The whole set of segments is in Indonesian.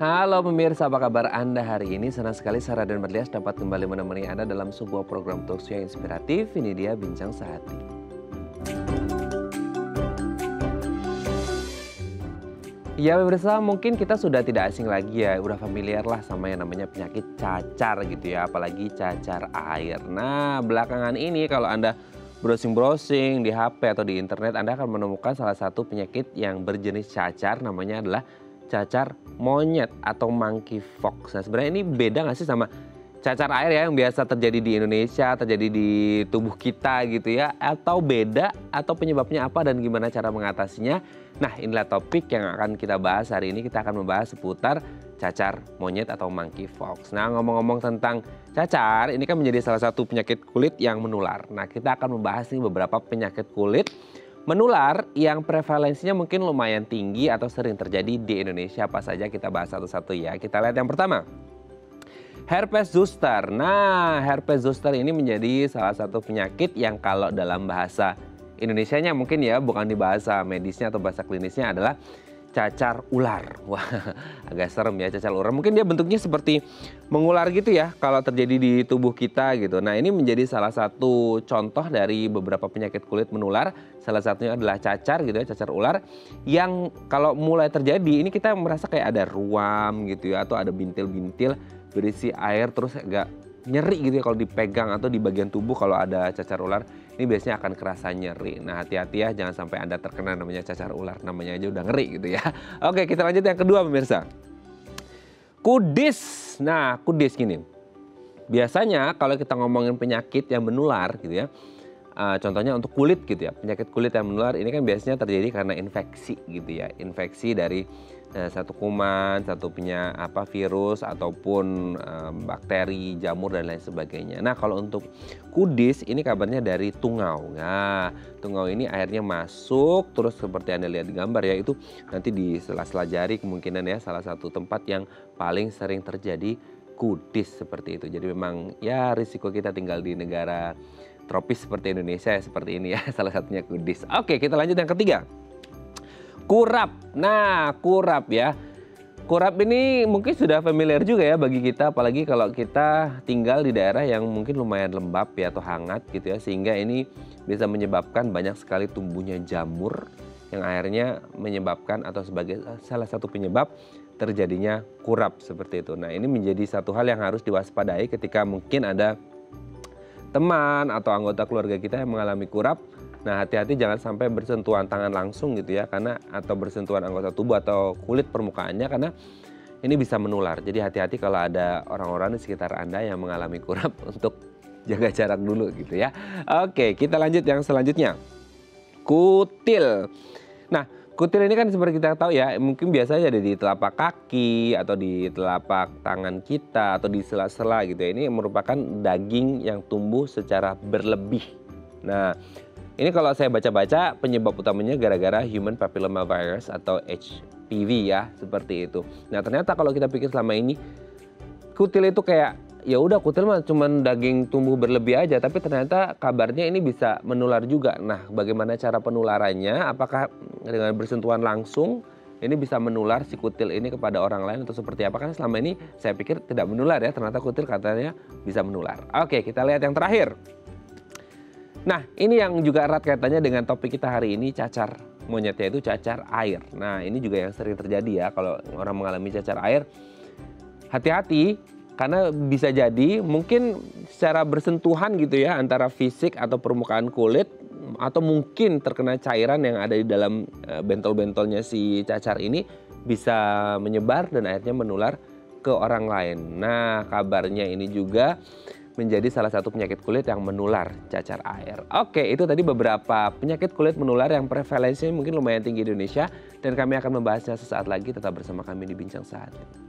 Halo pemirsa, apa kabar Anda hari ini? Senang sekali Sarah dan Berlias dapat kembali menemani Anda dalam sebuah program talkshow yang inspiratif. Ini dia Bincang Sehati. Ya pemirsa, mungkin kita sudah tidak asing lagi ya, udah familiar lah sama yang namanya penyakit cacar gitu ya, apalagi cacar air. Nah, belakangan ini kalau Anda browsing-browsing di HP atau di internet, Anda akan menemukan salah satu penyakit yang berjenis cacar, namanya adalah cacar monyet atau monkeypox. Nah, sebenarnya ini beda nggak sih sama cacar air ya yang biasa terjadi di Indonesia, terjadi di tubuh kita gitu ya, atau beda, atau penyebabnya apa dan gimana cara mengatasinya? Nah, inilah topik yang akan kita bahas hari ini. Kita akan membahas seputar cacar monyet atau monkeypox. Nah, ngomong-ngomong tentang cacar, ini kan menjadi salah satu penyakit kulit yang menular. Nah, kita akan membahas nih beberapa penyakit kulit menular yang prevalensinya mungkin lumayan tinggi atau sering terjadi di Indonesia. Apa saja kita bahas satu-satu ya. Kita lihat yang pertama. Herpes zoster. Nah, herpes zoster ini menjadi salah satu penyakit yang kalau dalam bahasa Indonesianya mungkin ya, bukan di bahasa medisnya atau bahasa klinisnya, adalah cacar ular. Wah, agak serem ya cacar ular. Mungkin dia bentuknya seperti mengular gitu ya kalau terjadi di tubuh kita gitu. Nah, ini menjadi salah satu contoh dari beberapa penyakit kulit menular. Salah satunya adalah cacar gitu ya, cacar ular. Yang kalau mulai terjadi ini kita merasa kayak ada ruam gitu ya, atau ada bintil-bintil berisi air, terus agak nyeri gitu ya kalau dipegang atau di bagian tubuh kalau ada cacar ular. Ini biasanya akan kerasa nyeri. Nah, hati-hati ya, jangan sampai Anda terkena namanya cacar ular. Namanya aja udah ngeri gitu ya. Oke, kita lanjut yang kedua pemirsa. Kudis. Nah, kudis gini. Biasanya kalau kita ngomongin penyakit yang menular gitu ya, contohnya untuk kulit gitu ya, penyakit kulit yang menular ini kan biasanya terjadi karena infeksi gitu ya, infeksi dari satu kuman, satu virus ataupun bakteri, jamur dan lain sebagainya. Nah, kalau untuk kudis ini kabarnya dari tungau. Nah, tungau ini airnya masuk terus seperti Anda lihat di gambar ya, itu nanti di sela-sela jari kemungkinan ya salah satu tempat yang paling sering terjadi kudis seperti itu. Jadi memang ya risiko kita tinggal di negara tropis seperti Indonesia ya, seperti ini ya, salah satunya kudis. Oke, kita lanjut yang ketiga. Kurap. Nah, kurap ya. Kurap ini mungkin sudah familiar juga ya bagi kita, apalagi kalau kita tinggal di daerah yang mungkin lumayan lembab ya atau hangat gitu ya, sehingga ini bisa menyebabkan banyak sekali tumbuhnya jamur yang akhirnya menyebabkan atau sebagai salah satu penyebab terjadinya kurap seperti itu. Nah, ini menjadi satu hal yang harus diwaspadai ketika mungkin ada teman atau anggota keluarga kita yang mengalami kurap. Nah, hati-hati jangan sampai bersentuhan tangan langsung gitu ya, karena atau bersentuhan anggota tubuh atau kulit permukaannya, karena ini bisa menular. Jadi hati-hati kalau ada orang-orang di sekitar Anda yang mengalami kurap untuk jaga jarak dulu gitu ya. Oke, kita lanjut yang selanjutnya. Kutil. Nah, kutil ini kan seperti kita tahu ya, mungkin biasanya ada di telapak kaki atau di telapak tangan kita atau di sela-sela gitu ya. Ini merupakan daging yang tumbuh secara berlebih. Nah, ini kalau saya baca-baca penyebab utamanya gara-gara human papilloma virus atau HPV ya, seperti itu. Nah, ternyata kalau kita pikir selama ini kutil itu kayak ya udah kutil mah cuman daging tumbuh berlebih aja, tapi ternyata kabarnya ini bisa menular juga. Nah, bagaimana cara penularannya? Apakah dengan bersentuhan langsung ini bisa menular si kutil ini kepada orang lain atau seperti apa? Kan selama ini saya pikir tidak menular ya, ternyata kutil katanya bisa menular. Oke, kita lihat yang terakhir. Nah, ini yang juga erat kaitannya dengan topik kita hari ini, cacar monyet, yaitu cacar air. Nah, ini juga yang sering terjadi ya kalau orang mengalami cacar air. Hati-hati karena bisa jadi mungkin secara bersentuhan gitu ya antara fisik atau permukaan kulit, atau mungkin terkena cairan yang ada di dalam bentol-bentolnya si cacar ini bisa menyebar dan akhirnya menular ke orang lain. Nah, kabarnya ini juga menjadi salah satu penyakit kulit yang menular, cacar air. Oke, itu tadi beberapa penyakit kulit menular yang prevalensinya mungkin lumayan tinggi di Indonesia, dan kami akan membahasnya sesaat lagi. Tetap bersama kami di Bincang Sehati.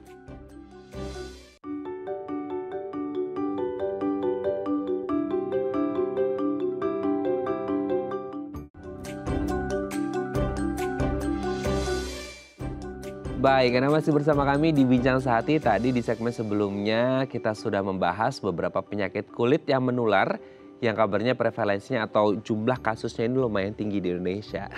Baik, karena masih bersama kami di Bincang Sehati. Tadi di segmen sebelumnya kita sudah membahas beberapa penyakit kulit yang menular yang kabarnya prevalensinya atau jumlah kasusnya ini lumayan tinggi di Indonesia.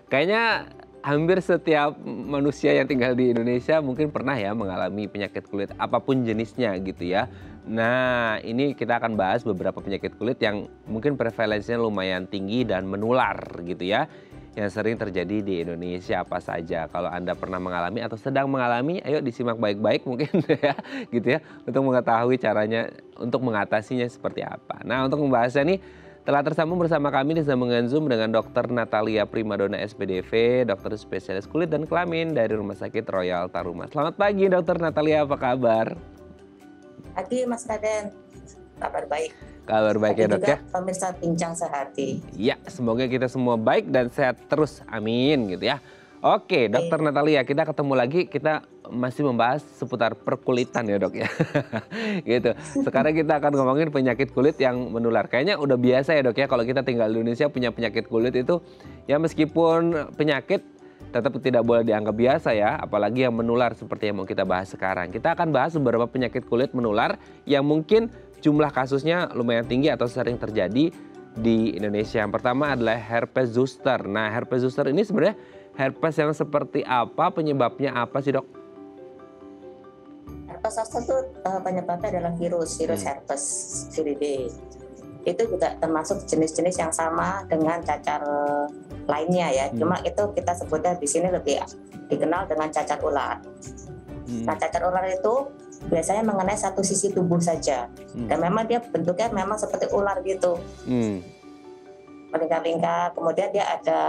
Kayaknya hampir setiap manusia yang tinggal di Indonesia mungkin pernah ya mengalami penyakit kulit apapun jenisnya gitu ya. Nah, ini kita akan bahas beberapa penyakit kulit yang mungkin prevalensinya lumayan tinggi dan menular gitu ya. Yang sering terjadi di Indonesia apa saja. Kalau Anda pernah mengalami atau sedang mengalami, ayo disimak baik-baik mungkin ya gitu ya. Untuk mengetahui caranya untuk mengatasinya seperti apa. Nah, untuk membahasnya nih telah tersambung bersama kami di sambungan Zoom dengan Dr. Natalia Primadona SPDV, dokter spesialis kulit dan kelamin dari Rumah Sakit Royal Taruma. Selamat pagi Dr. Natalia, apa kabar? Pagi Mas Raden, kabar baik. Kabar baik ya dok ya. Pemirsa Bincang Sehati. Ya, semoga kita semua baik dan sehat terus, amin gitu ya. Oke, Dokter Natalia, kita ketemu lagi, kita masih membahas seputar perkulitan ya dok ya. Gitu. Sekarang kita akan ngomongin penyakit kulit yang menular. Kayaknya udah biasa ya dok ya, kalau kita tinggal di Indonesia punya penyakit kulit itu, ya meskipun penyakit tetap tidak boleh dianggap biasa ya, apalagi yang menular seperti yang mau kita bahas sekarang. Kita akan bahas beberapa penyakit kulit menular yang mungkin jumlah kasusnya lumayan tinggi atau sering terjadi di Indonesia. Yang pertama adalah herpes zoster. Nah, herpes zoster ini sebenarnya herpes yang seperti apa, penyebabnya apa sih dok? Herpes zoster itu penyebabnya adalah virus herpes viridae. Itu juga termasuk jenis-jenis yang sama dengan cacar lainnya ya. Cuma itu kita sebutnya di sini lebih dikenal dengan cacar ular. Nah, cacar ular itu biasanya mengenai satu sisi tubuh saja. Dan memang dia bentuknya memang seperti ular gitu. Melingkar-lingkar, kemudian dia ada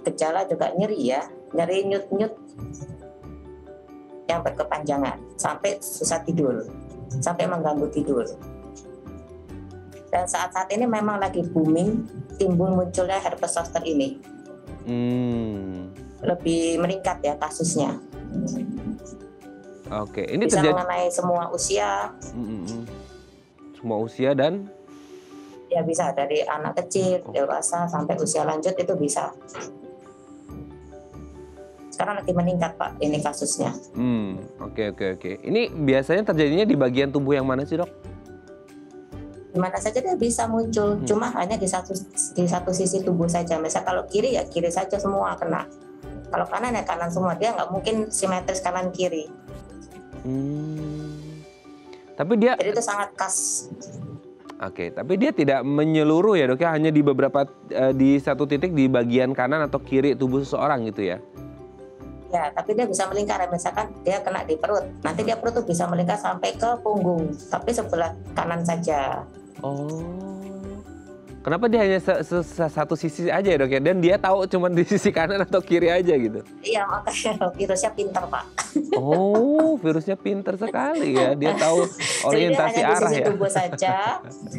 gejala juga nyeri ya, nyeri nyut-nyut yang berkepanjangan sampai susah tidur, sampai mengganggu tidur. Dan saat-saat ini memang lagi booming timbul munculnya herpes zoster ini. Lebih meningkat ya kasusnya. Oke, ini bisa terjadi mengenai semua usia. Semua usia dan ya bisa dari anak kecil, dewasa sampai usia lanjut itu bisa. Sekarang lagi meningkat Pak, ini kasusnya. Oke. Ini biasanya terjadinya di bagian tubuh yang mana sih dok? Di mana saja dia bisa muncul, cuma hanya di satu sisi tubuh saja. Misal kalau kiri ya kiri saja semua kena. Kalau kanan ya kanan semua, dia nggak mungkin simetris kanan kiri. Tapi dia. Jadi itu sangat khas. Oke, tapi dia tidak menyeluruh ya dok ya, hanya di beberapa di satu titik di bagian kanan atau kiri tubuh seseorang gitu ya? Ya, tapi dia bisa melingkar. Misalkan dia kena di perut, nanti dia perut tuh bisa melingkar sampai ke punggung, tapi sebelah kanan saja. Oh, kenapa dia hanya satu sisi aja ya dok ya? Dan dia tahu cuma di sisi kanan atau kiri aja gitu? Iya, makanya virusnya pinter Pak. Oh, virusnya pinter sekali ya. Dia tahu orientasi jadi dia hanya arah di sisi ya. tubuh saja.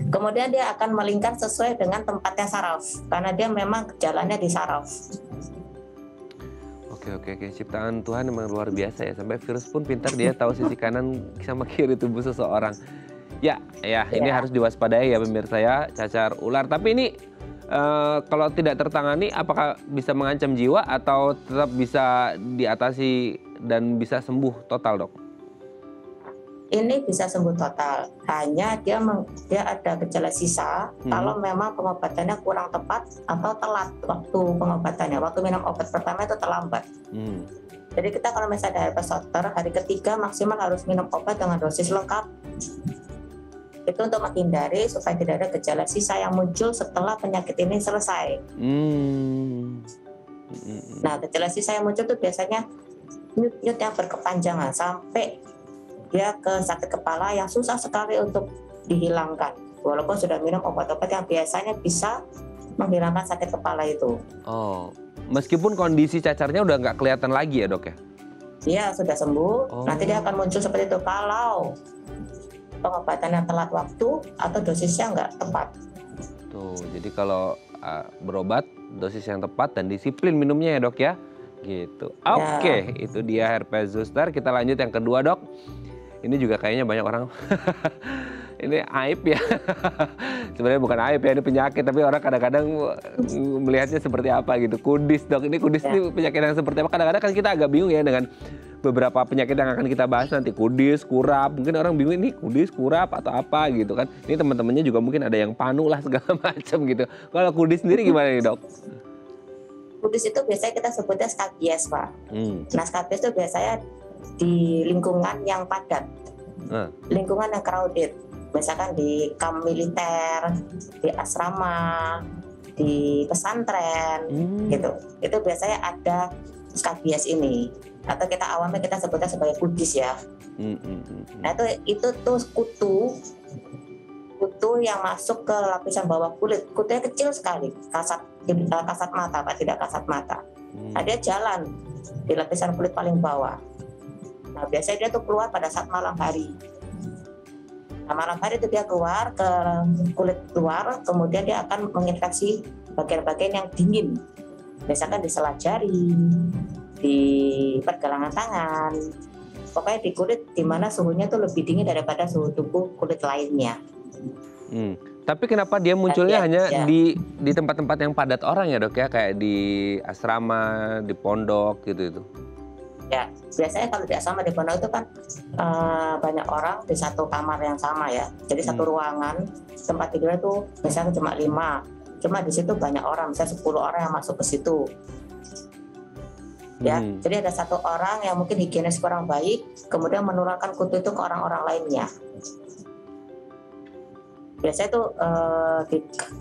Kemudian dia akan melingkar sesuai dengan tempatnya saraf, karena dia memang jalannya di saraf. Oke. Ciptaan Tuhan memang luar biasa ya. Sampai virus pun pintar, dia tahu sisi kanan sama kiri tubuh seseorang. Ya, ini harus diwaspadai ya pemirsa ya, cacar ular. Tapi ini kalau tidak tertangani, apakah bisa mengancam jiwa atau tetap bisa diatasi dan bisa sembuh total dok? Ini bisa sembuh total, hanya dia ada gejala sisa kalau memang pengobatannya kurang tepat atau telat waktu pengobatannya. Waktu minum obat pertama itu terlambat. Jadi kita kalau misalnya ada herpes zoster, hari ketiga maksimal harus minum obat dengan dosis lengkap. Itu untuk menghindari supaya tidak ada gejala sisa yang muncul setelah penyakit ini selesai. Nah, gejala sisa yang muncul itu biasanya nyut-nyut yang berkepanjangan sampai dia ke sakit kepala yang susah sekali untuk dihilangkan. Walaupun sudah minum obat-obat yang biasanya bisa menghilangkan sakit kepala itu. Oh, meskipun kondisi cacarnya udah nggak kelihatan lagi ya dok ya? Iya, sudah sembuh. Nanti dia akan muncul seperti itu kalau pengobatannya telat waktu atau dosisnya nggak tepat. Tuh, jadi kalau berobat dosis yang tepat dan disiplin minumnya ya dok ya? Gitu. Oke, itu dia herpes zoster. Kita lanjut yang kedua dok. Ini juga kayaknya banyak orang ini aib ya. Sebenarnya bukan aib ya, ini penyakit, tapi orang kadang-kadang melihatnya seperti apa gitu. Kudis dok, ini kudis ini penyakit yang seperti apa? Kadang-kadang kan kita agak bingung ya dengan beberapa penyakit yang akan kita bahas nanti. Kudis, kurap, mungkin orang bingung ini kudis, kurap atau apa gitu kan. Ini teman-temannya juga mungkin ada yang panu lah segala macam gitu. Kalau kudis sendiri gimana nih dok? Kudis itu biasanya kita sebutnya skabies, Pak. Hmm. Nah, skabies itu biasanya di lingkungan yang padat, lingkungan yang crowded. Misalkan di kamp militer, di asrama, di pesantren, gitu. Itu biasanya ada skabies ini. Atau kita awamnya kita sebutnya sebagai kudis ya. Nah itu tuh kutu yang masuk ke lapisan bawah kulit. Kutunya kecil sekali, kasat mata, Pak, tidak kasat mata. Nah, dia jalan di lapisan kulit paling bawah. Nah, biasanya dia tuh keluar pada saat malam hari. Nah, malam hari itu dia keluar ke kulit luar, kemudian dia akan menginfeksi bagian-bagian yang dingin. Misalkan di sela jari, di pergelangan tangan, pokoknya di kulit di mana suhunya tuh lebih dingin daripada suhu tubuh kulit lainnya. Tapi kenapa dia munculnya hanya di tempat-tempat yang padat orang ya, Dok ya, kayak di asrama, di pondok gitu itu? Ya, biasanya kalau di asrama, di pondok itu kan banyak orang di satu kamar yang sama ya. Jadi satu ruangan, tempat tidurnya tuh misalnya cuma 5. Cuma di situ banyak orang, misalnya 10 orang yang masuk ke situ. Ya, jadi ada satu orang yang mungkin higienis kurang baik, kemudian menularkan kutu itu ke orang-orang lainnya. Biasanya itu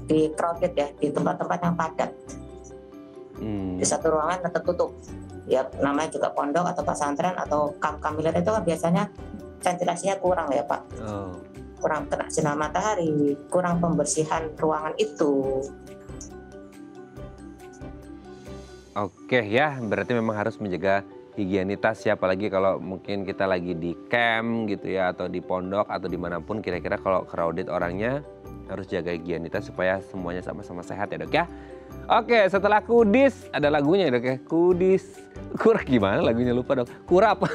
di crowded ya, di tempat-tempat yang padat, di satu ruangan tertutup. Ya, namanya juga pondok atau pesantren atau kamp militer itu kan biasanya ventilasinya kurang ya, Pak. Kurang kena sinar matahari, kurang pembersihan ruangan itu. Oke ya, berarti memang harus menjaga higienitas ya, apalagi kalau mungkin kita lagi di camp gitu ya, atau di pondok atau dimanapun, kira-kira kalau crowded orangnya harus jaga higienitas supaya semuanya sama-sama sehat ya, Dok ya. Oke, setelah kudis ada lagunya ya, Dok ya, kudis. Kurap gimana lagunya, lupa, Dok. Kurap.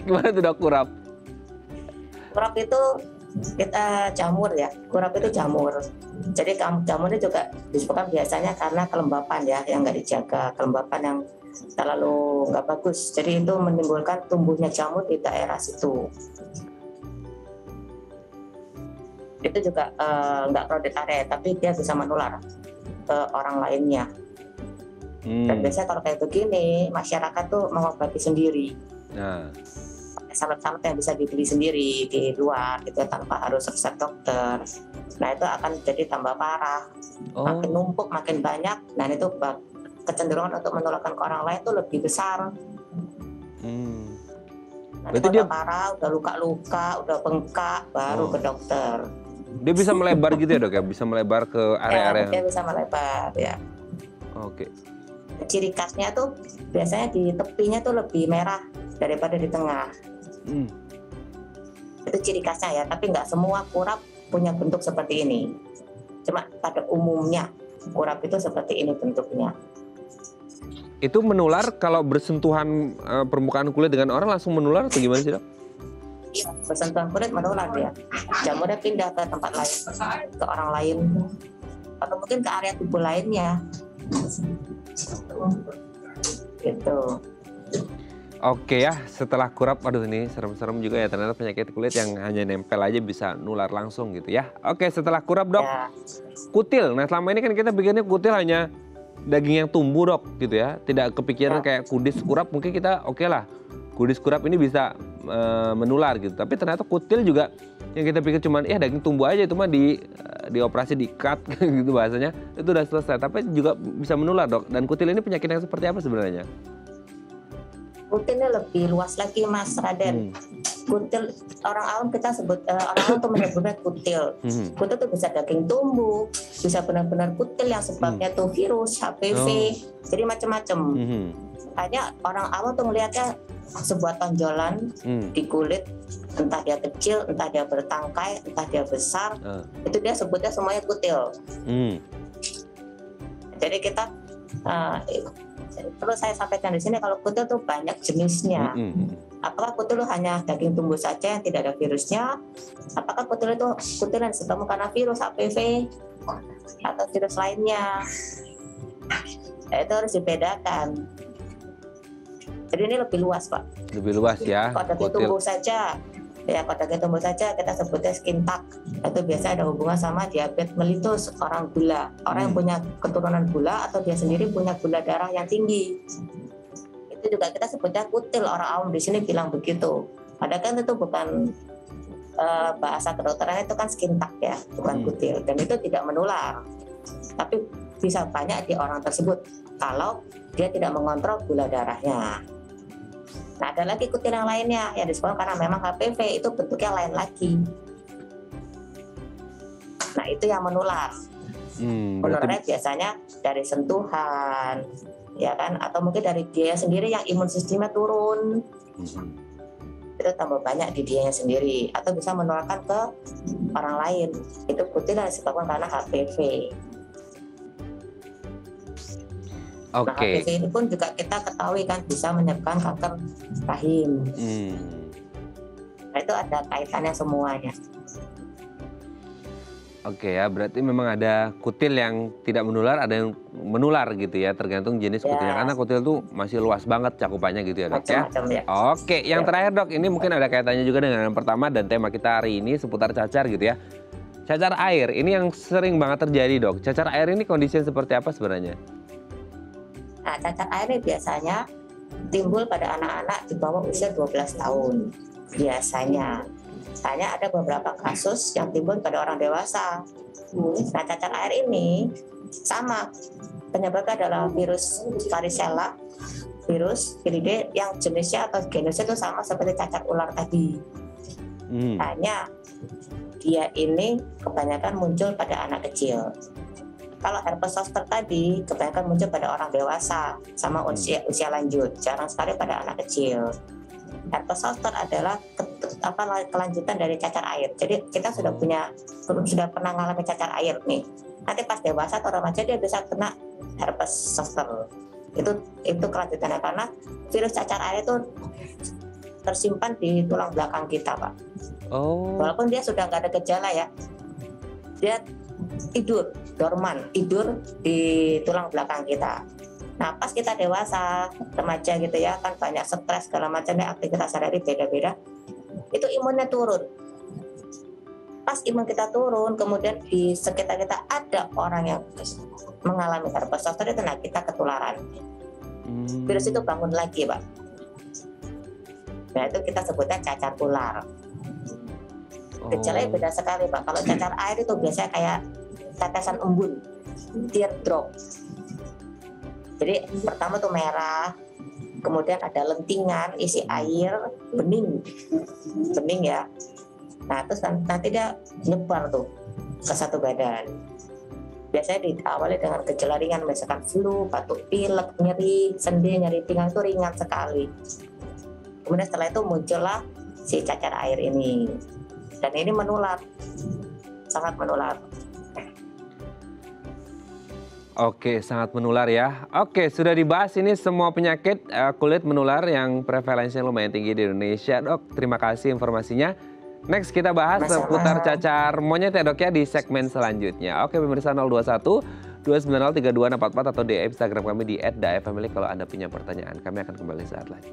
Gimana tuh, Dok, kurap? Kurap itu kita jamur ya, kurap itu jamur. Jadi jamurnya juga disebabkan biasanya karena kelembapan ya, yang nggak dijaga, kelembapan yang terlalu nggak bagus. Jadi itu menimbulkan tumbuhnya jamur di daerah situ. Itu juga nggak crowded area, tapi dia bisa menular ke orang lainnya. Dan biasanya kalau kayak begini, masyarakat tuh mengobati sendiri. Salep-salep yang bisa dibeli sendiri di luar gitu, tanpa harus resep dokter. Nah itu akan jadi tambah parah, makin numpuk, makin banyak. Nah itu kecenderungan untuk menularkan ke orang lain tuh lebih besar. Nanti kalau dia parah, udah luka-luka, udah bengkak, baru ke dokter. Dia bisa melebar gitu ya, Dok ya? Bisa melebar ke area-area? Ya, dia bisa melebar ya. Oke. Ciri khasnya tuh biasanya di tepinya tuh lebih merah daripada di tengah. Itu ciri khasnya ya, tapi nggak semua kurap punya bentuk seperti ini. Cuma pada umumnya kurap itu seperti ini bentuknya. Itu menular kalau bersentuhan permukaan kulit dengan orang langsung menular atau gimana sih, Dok? Iya, bersentuhan kulit menular dia. Jamurnya pindah ke tempat lain, ke orang lain, atau mungkin ke area tubuh lainnya. Gitu. Oke ya, setelah kurap, aduh ini serem-serem juga ya, ternyata penyakit kulit yang hanya nempel aja bisa nular langsung gitu ya. Oke, setelah kurap, Dok, kutil. Nah selama ini kan kita pikirnya kutil hanya daging yang tumbuh, Dok, gitu ya. Tidak kepikiran kayak kudis kurap, mungkin kita oke lah, kudis kurap ini bisa menular gitu. Tapi ternyata kutil juga yang kita pikir cuman ya daging tumbuh aja, itu mah dioperasi, di cut gitu bahasanya, itu udah selesai. Tapi juga bisa menular, Dok. Dan kutil ini penyakit yang seperti apa sebenarnya? Kutilnya lebih luas lagi, Mas Raden. Kutil orang awam kita sebut, orang awam tuh menyebutnya kutil. Kutil itu bisa daging tumbuh, bisa benar-benar kutil yang sebabnya tuh virus, HPV, jadi macam-macam. Hanya orang awam tuh melihatnya sebuah tonjolan di kulit, entah dia kecil, entah dia bertangkai, entah dia besar, itu dia sebutnya semuanya kutil. Jadi kita perlu saya sampaikan di sini, kalau kutil tuh banyak jenisnya. Apakah kutil itu hanya daging tumbuh saja yang tidak ada virusnya? Apakah kutil itu kutil yang disebabkan karena virus HPV atau virus lainnya? Itu harus dibedakan. Jadi ini lebih luas, Pak. Lebih luas ya. Kalau daging tumbuh saja, Ya pada tumbuh saja kita sebutnya skin tag. Itu biasa ada hubungan sama diabetes mellitus, orang gula, orang yang punya keturunan gula atau dia sendiri punya gula darah yang tinggi. Itu juga kita sebutnya kutil, orang awam di sini bilang begitu. Padahal kan itu bukan bahasa kedokteran, itu kan skin tag ya, bukan kutil, dan itu tidak menular. Tapi bisa banyak di orang tersebut kalau dia tidak mengontrol gula darahnya. Nah, ada lagi kutil yang lainnya yang disebut karena memang HPV itu bentuknya lain lagi. Nah, itu yang menular. Menularnya biasanya dari sentuhan, ya kan, atau mungkin dari dia sendiri yang imun sistemnya turun. Itu tambah banyak di dianya sendiri, atau bisa menularkan ke orang lain. Itu kutil yang disebabkan karena HPV. Nah, HPV ini pun juga kita ketahui kan bisa menyebabkan kanker rahim. Nah, itu ada kaitannya semuanya. Oke ya, berarti memang ada kutil yang tidak menular, ada yang menular gitu ya, tergantung jenis kutilnya. Karena kutil itu masih luas banget cakupannya gitu ya dok ya. Oke, yang terakhir dok, ini mungkin ada kaitannya juga dengan yang pertama dan tema kita hari ini seputar cacar gitu ya. Cacar air, ini yang sering banget terjadi dok. Cacar air ini kondisinya seperti apa sebenarnya? Nah, cacar air ini biasanya timbul pada anak-anak di bawah usia 12 tahun. Biasanya. Hanya ada beberapa kasus yang timbul pada orang dewasa. Nah, cacar air ini sama. Penyebabnya adalah virus varicella, virus Viridae yang jenisnya atau genusnya itu sama seperti cacar ular tadi. Hanya dia ini kebanyakan muncul pada anak kecil. Kalau herpes zoster tadi kebanyakan muncul pada orang dewasa sama usia lanjut, jarang sekali pada anak kecil. Herpes zoster adalah kelanjutan dari cacar air. Jadi kita sudah pernah mengalami cacar air nih. Nanti pas dewasa atau remaja dia bisa kena herpes zoster. Itu kelanjutannya karena virus cacar air itu tersimpan di tulang belakang kita, Pak. Walaupun dia sudah nggak ada gejala ya, dia tidur di tulang belakang kita. Nah, pas kita dewasa, remaja gitu ya, kan banyak stres segala macamnya, aktivitas sehari-hari beda-beda, itu imunnya turun. Pas imun kita turun, kemudian di sekitar kita ada orang yang mengalami herpes zoster itu, nah kita ketularan. Virus itu bangun lagi, Pak. Nah, itu kita sebutnya cacar ular. Gejalanya beda sekali, Pak. Kalau cacar air itu biasanya kayak tetesan embun, teardrop. Jadi pertama tuh merah, kemudian ada lentingan isi air, bening ya. Nah, terus nanti dia nyebar tuh ke satu badan. Biasanya diawali dengan gejala ringan, misalkan flu, batuk pilek, nyeri sendi, nyeri pinggang itu ringan sekali. Kemudian setelah itu muncullah si cacar air ini, dan ini menular, sangat menular. Oke, sangat menular ya. Oke, sudah dibahas ini semua penyakit kulit menular yang prevalensinya lumayan tinggi di Indonesia. Dok, terima kasih informasinya. Next kita bahas seputar cacar monyet ya dok ya di segmen selanjutnya. Oke pemirsa 021 290 3244 atau DM Instagram kami di @daefamily kalau Anda punya pertanyaan. Kami akan kembali saat lagi.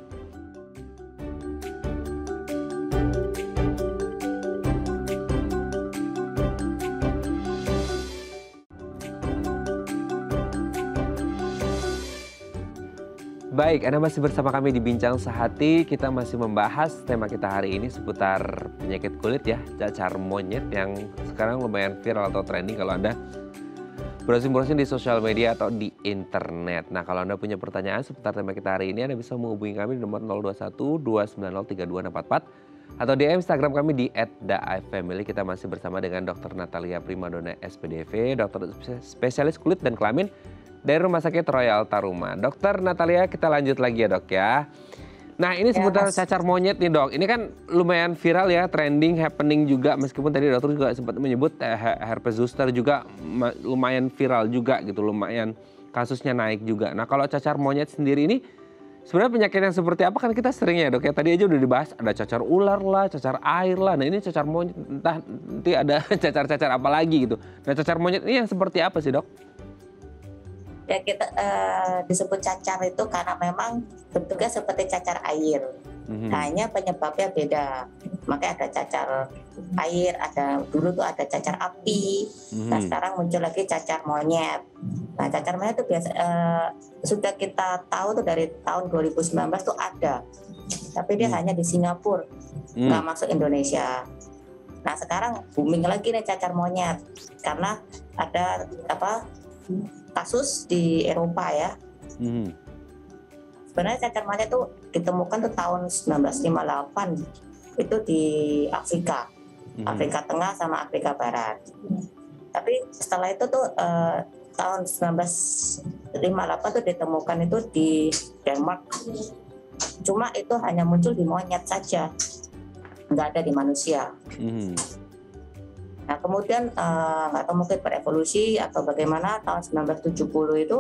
Baik, Anda masih bersama kami di Bincang Sehati. Kita masih membahas tema kita hari ini seputar penyakit kulit ya, cacar monyet yang sekarang lumayan viral atau trending kalau Anda browsing-browsing di sosial media atau di internet. Nah, kalau Anda punya pertanyaan seputar tema kita hari ini, Anda bisa menghubungi kami di nomor 021 290 3244 atau di Instagram kami di @daefamily. Kita masih bersama dengan Dr. Natalia Primadona SPDV, dokter spesialis kulit dan kelamin dari Rumah Sakit Royal Taruma. Dokter Natalia, kita lanjut lagi ya dok ya. Nah ini seputar cacar monyet nih dok. Ini kan lumayan viral ya, trending, happening juga. Meskipun tadi dokter juga sempat menyebut herpes zoster juga lumayan viral juga gitu. Lumayan kasusnya naik juga. Nah kalau cacar monyet sendiri ini sebenarnya penyakit yang seperti apa kan kita sering ya dok ya. Tadi aja udah dibahas ada cacar ular lah, cacar air lah. Nah ini cacar monyet entah nanti ada cacar-cacar apa lagi gitu. Nah cacar monyet ini yang seperti apa sih dok? Ya kita disebut cacar itu karena memang bentuknya seperti cacar air. Hanya penyebabnya beda. makanya ada cacar air, dulu tuh ada cacar api. Nah sekarang muncul lagi cacar monyet. Nah cacar monyet itu sudah kita tahu tuh dari tahun 2019 tuh ada, tapi dia hanya di Singapura, nggak masuk Indonesia. Nah sekarang booming lagi nih cacar monyet karena ada kasus di Eropa ya. Sebenarnya cacar monyet itu ditemukan tuh tahun 1958 itu di Afrika, Afrika Tengah sama Afrika Barat. Tapi setelah itu tuh tahun 1958 tuh ditemukan itu di Denmark. Cuma itu hanya muncul di monyet saja, nggak ada di manusia. Nah kemudian nggak tahu mungkin berevolusi atau bagaimana, tahun 1970 itu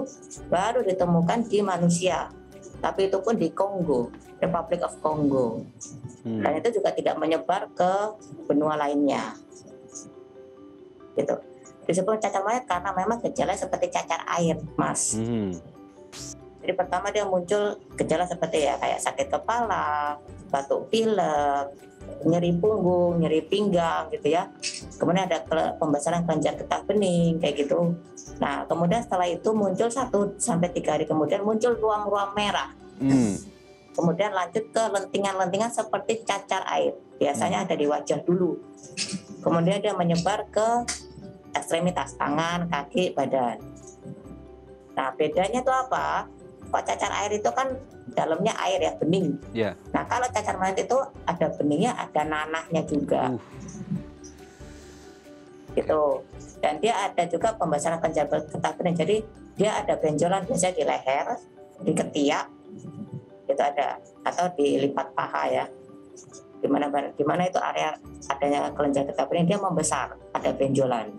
baru ditemukan di manusia. Tapi itu pun di Kongo, Republic of Congo. Dan itu juga tidak menyebar ke benua lainnya. Gitu. Disebut cacar monyet karena memang gejala seperti cacar air, Mas. Jadi pertama dia muncul gejala seperti ya kayak sakit kepala, batuk pilek, nyeri punggung, nyeri pinggang gitu ya. Kemudian ada pembesaran kelenjar getah bening kayak gitu. Nah, kemudian setelah itu muncul 1 sampai 3 hari kemudian muncul ruam-ruam merah. Kemudian lanjut ke lentingan-lentingan seperti cacar air. Biasanya ada di wajah dulu. Kemudian dia menyebar ke ekstremitas tangan, kaki, badan. Nah, bedanya itu apa? Kalau cacar air itu kan dalamnya air ya, bening. Nah, kalau cacar monyet itu ada beningnya, ada nanahnya juga. Gitu. Dan dia ada juga pembesaran kelenjar getah bening. Jadi dia ada benjolan biasanya di leher, di ketiak, itu ada, atau di lipat paha ya. Dimana itu area adanya kelenjar getah bening dia membesar, ada benjolan.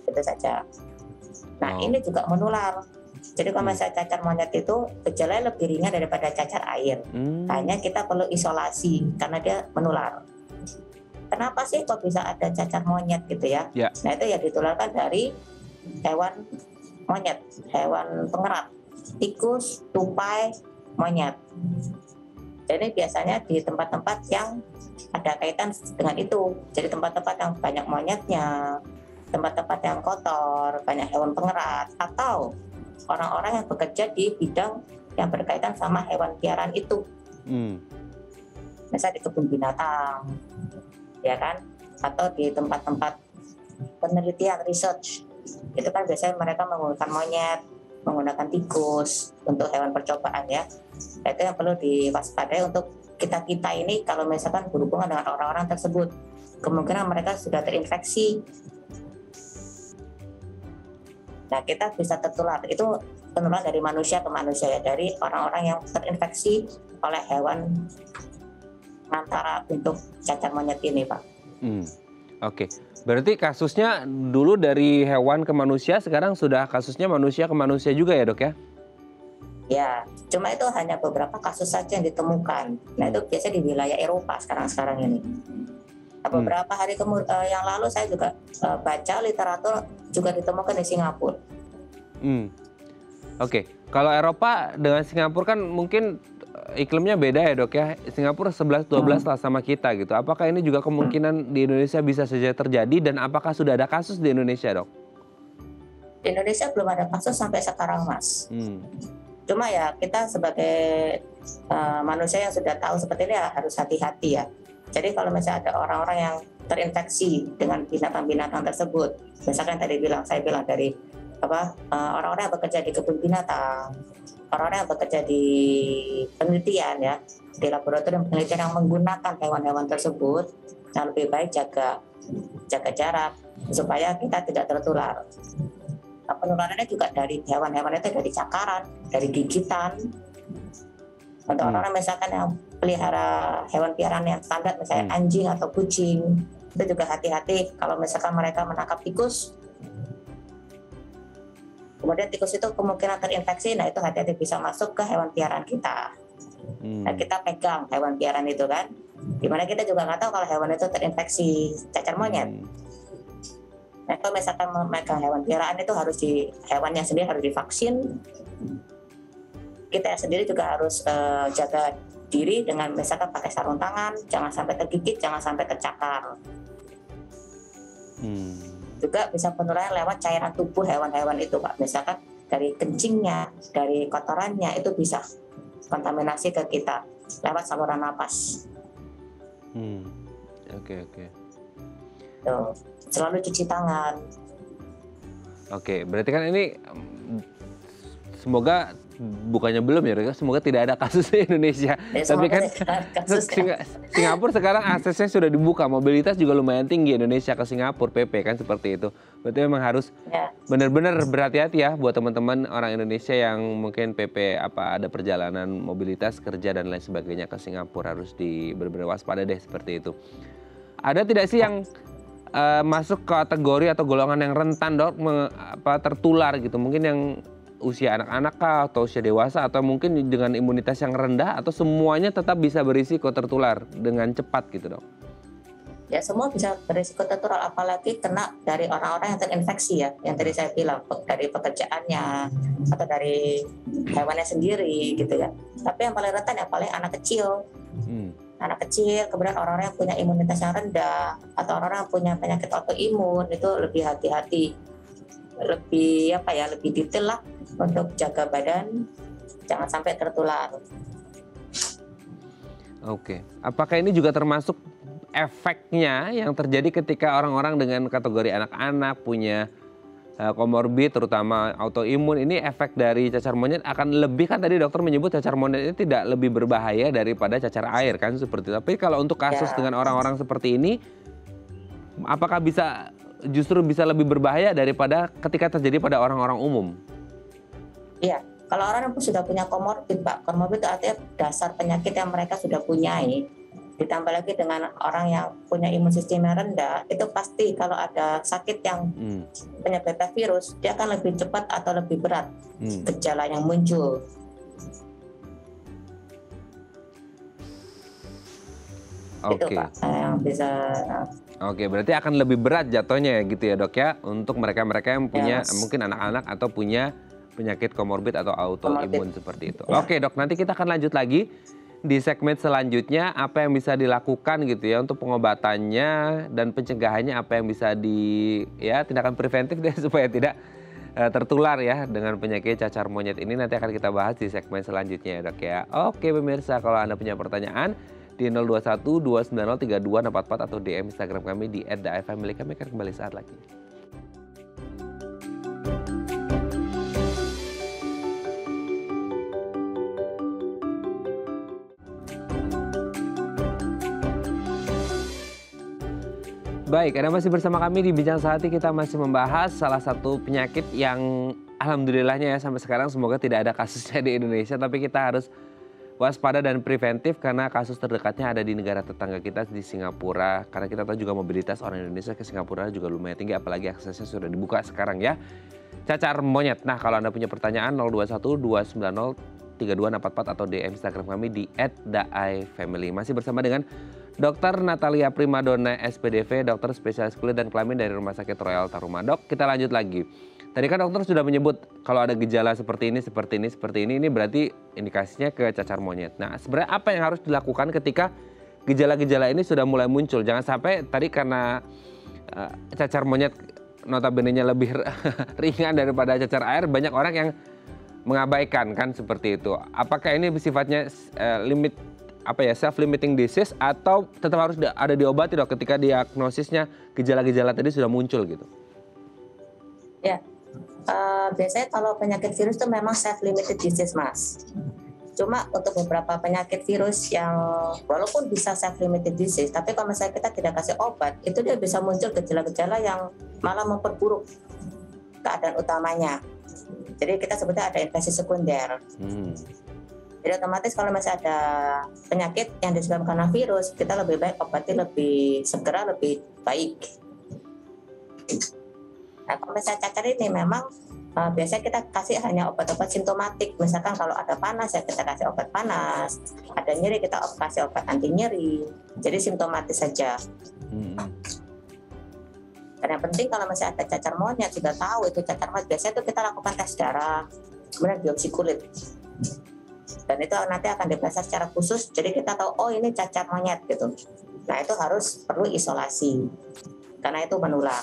Itu saja. Nah ini juga menular. Jadi kalau misalnya cacar monyet itu gejalanya lebih ringan daripada cacar air. Hanya kita perlu isolasi karena dia menular. Kenapa sih kok bisa ada cacar monyet gitu ya? Nah itu ya ditularkan dari hewan monyet, hewan pengerat, tikus, tupai, monyet. Jadi biasanya di tempat-tempat yang ada kaitan dengan itu. Jadi tempat-tempat yang banyak monyetnya, tempat-tempat yang kotor, banyak hewan pengerat, atau orang-orang yang bekerja di bidang yang berkaitan sama hewan piaraan itu. Misalnya di kebun binatang, ya kan, atau di tempat-tempat penelitian research, itu kan biasanya mereka menggunakan monyet, menggunakan tikus untuk hewan percobaan ya. Itu yang perlu diwaspadai untuk kita ini kalau misalkan berhubungan dengan orang-orang tersebut, kemungkinan mereka sudah terinfeksi. Nah kita bisa tertular, itu penularan dari manusia ke manusia ya, dari orang-orang yang terinfeksi oleh hewan antara bentuk cacar monyet ini, Pak. Oke, berarti kasusnya dulu dari hewan ke manusia, sekarang sudah kasusnya manusia ke manusia juga ya dok ya? Ya, cuma itu hanya beberapa kasus saja yang ditemukan. Nah itu biasanya di wilayah Eropa sekarang ini. Beberapa hari yang lalu saya juga baca literatur juga ditemukan di Singapura. Oke, kalau Eropa dengan Singapura kan mungkin iklimnya beda ya dok ya. Singapura 11-12 lah sama kita gitu. Apakah ini juga kemungkinan di Indonesia bisa saja terjadi dan apakah sudah ada kasus di Indonesia dok? Di Indonesia belum ada kasus sampai sekarang Mas. Cuma ya kita sebagai manusia yang sudah tahu seperti ini ya harus hati-hati ya. Jadi kalau misalnya ada orang-orang yang terinfeksi dengan binatang-binatang tersebut, misalkan tadi saya bilang dari orang-orang yang bekerja di kebun binatang, orang-orang yang bekerja di penelitian ya, di laboratorium penelitian yang menggunakan hewan-hewan tersebut, nah lebih baik jaga jarak supaya kita tidak tertular. Nah, penularannya juga dari hewan-hewan itu, dari cakaran, dari gigitan. Untuk orang-orang misalkan yang pelihara hewan piaraan yang standar, misalnya anjing atau kucing, itu juga hati-hati kalau misalkan mereka menangkap tikus. Kemudian tikus itu kemungkinan terinfeksi, nah itu hati-hati bisa masuk ke hewan piaraan kita. Nah kita pegang hewan piaraan itu kan, dimana kita juga nggak tahu kalau hewan itu terinfeksi cacar monyet. Nah kalau misalkan memegang hewan piaraan itu hewannya sendiri harus divaksin. Kita sendiri juga harus jaga diri dengan misalkan pakai sarung tangan, jangan sampai tergigit, jangan sampai tercakar. Juga bisa penularan lewat cairan tubuh hewan-hewan itu, Pak. Misalkan dari kencingnya, dari kotorannya, itu bisa kontaminasi ke kita lewat saluran napas. Oke. Tuh, selalu cuci tangan. Oke, berarti kan ini semoga bukannya belum ya, semoga tidak ada kasus di Indonesia. Tapi kan Singapura sekarang aksesnya sudah dibuka, mobilitas juga lumayan tinggi Indonesia ke Singapura, PP kan seperti itu. Berarti memang harus benar-benar berhati-hati ya buat teman-teman orang Indonesia yang mungkin PP ada perjalanan mobilitas kerja dan lain sebagainya ke Singapura, harus benar-benar waspada deh seperti itu. Ada tidak sih yang masuk kategori atau golongan yang rentan, Dok, tertular gitu? Mungkin yang usia anak-anak kah, atau usia dewasa, atau mungkin dengan imunitas yang rendah, atau semuanya tetap bisa berisiko tertular dengan cepat gitu, Dok? Ya, semua bisa berisiko tertular, apalagi kena dari orang-orang yang terinfeksi ya, yang tadi saya bilang, dari pekerjaannya atau dari hewannya sendiri gitu ya. Tapi yang paling rentan ya paling anak kecil. Anak kecil, kemudian orang-orang yang punya imunitas yang rendah, atau orang-orang yang punya penyakit autoimun, itu lebih hati-hati, lebih detail lah untuk jaga badan, jangan sampai tertular. Oke, apakah ini juga termasuk efeknya yang terjadi ketika orang-orang dengan kategori anak-anak punya komorbid, terutama autoimun, ini efek dari cacar monyet akan lebih, kan tadi dokter menyebut cacar monyet ini tidak lebih berbahaya daripada cacar air kan seperti itu. Tapi kalau untuk kasus dengan orang-orang seperti ini, apakah justru bisa lebih berbahaya daripada ketika terjadi pada orang-orang umum? Iya, kalau orang yang sudah punya komorbid, Pak, komorbid itu artinya dasar penyakit yang mereka sudah punyai, ditambah lagi dengan orang yang punya imun sistem yang rendah, itu pasti kalau ada sakit yang penyebabnya virus, dia akan lebih cepat atau lebih berat gejala yang muncul. Itu Pak yang bisa. Oke, berarti akan lebih berat jatuhnya ya gitu ya, Dok ya, untuk mereka-mereka yang punya mungkin anak-anak atau punya penyakit komorbid atau autoimun seperti itu. Oke, Dok, nanti kita akan lanjut lagi di segmen selanjutnya, apa yang bisa dilakukan gitu ya untuk pengobatannya dan pencegahannya, apa yang bisa tindakan preventif deh supaya tidak tertular ya dengan penyakit cacar monyet ini. Nanti akan kita bahas di segmen selanjutnya ya, Dok ya. Oke pemirsa, kalau Anda punya pertanyaan di 021 290 3244 atau DM Instagram kami di @daifamily, kami akan kembali saat lagi. Baik, Anda masih bersama kami di Bincang Sehati. Kita masih membahas salah satu penyakit yang alhamdulillahnya ya sampai sekarang semoga tidak ada kasusnya di Indonesia. Tapi kita harus waspada dan preventif karena kasus terdekatnya ada di negara tetangga kita di Singapura. Karena kita tahu juga mobilitas orang Indonesia ke Singapura juga lumayan tinggi, apalagi aksesnya sudah dibuka sekarang ya. Cacar monyet. Nah, kalau Anda punya pertanyaan 021 290 3244 atau DM Instagram kami di @daifamily. Masih bersama dengan Dr. Natalia Primadona, SPDV, dokter spesialis kulit dan kelamin dari Rumah Sakit Royal Taruma. Dok, kita lanjut lagi. Tadi kan dokter sudah menyebut kalau ada gejala seperti ini berarti indikasinya ke cacar monyet. Nah, sebenarnya apa yang harus dilakukan ketika gejala-gejala ini sudah mulai muncul? Jangan sampai tadi karena cacar monyet notabene-nya lebih ringan daripada cacar air, banyak orang yang mengabaikan kan seperti itu. Apakah ini sifatnya self-limiting disease atau tetap harus ada diobati, Dok, ketika diagnosisnya gejala-gejala tadi sudah muncul gitu? Ya, biasanya kalau penyakit virus itu memang self-limited disease, Mas. Cuma untuk beberapa penyakit virus yang walaupun bisa self-limited disease, tapi kalau misalnya kita tidak kasih obat, itu dia bisa muncul gejala-gejala yang malah memperburuk keadaan utamanya. Jadi kita sebutnya ada infeksi sekunder. Jadi otomatis kalau masih ada penyakit yang disebabkan karena virus, kita lebih baik obati lebih segera, lebih baik. Nah, kalau misalnya cacar ini memang biasanya kita kasih hanya obat-obat simptomatik. Misalkan kalau ada panas ya kita kasih obat panas, ada nyeri kita kasih obat anti nyeri. Jadi simptomatis saja. Dan yang penting kalau masih ada cacar monyet, sudah tahu itu cacar monyet, biasanya itu kita lakukan tes darah, kemudian biopsi kulit. Dan itu nanti akan diperiksa secara khusus, jadi kita tahu oh ini cacar monyet gitu. Nah itu harus perlu isolasi karena itu menular.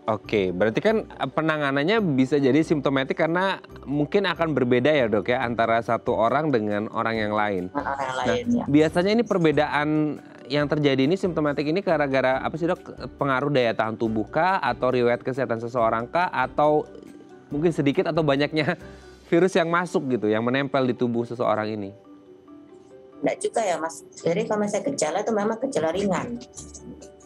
Oke, berarti kan penanganannya bisa jadi simptomatik karena mungkin akan berbeda ya dok ya antara satu orang dengan orang yang lain. Orang yang Nah, lain ya. biasanya ini perbedaan yang terjadi ini simptomatik ini gara-gara apa sih dok? Pengaruh daya tahan tubuh kah atau riwayat kesehatan seseorang kah atau mungkin sedikit atau banyaknya virus yang masuk gitu yang menempel di tubuh seseorang ini? Enggak juga ya mas. Jadi kalau misalnya gejala itu memang gejala ringan.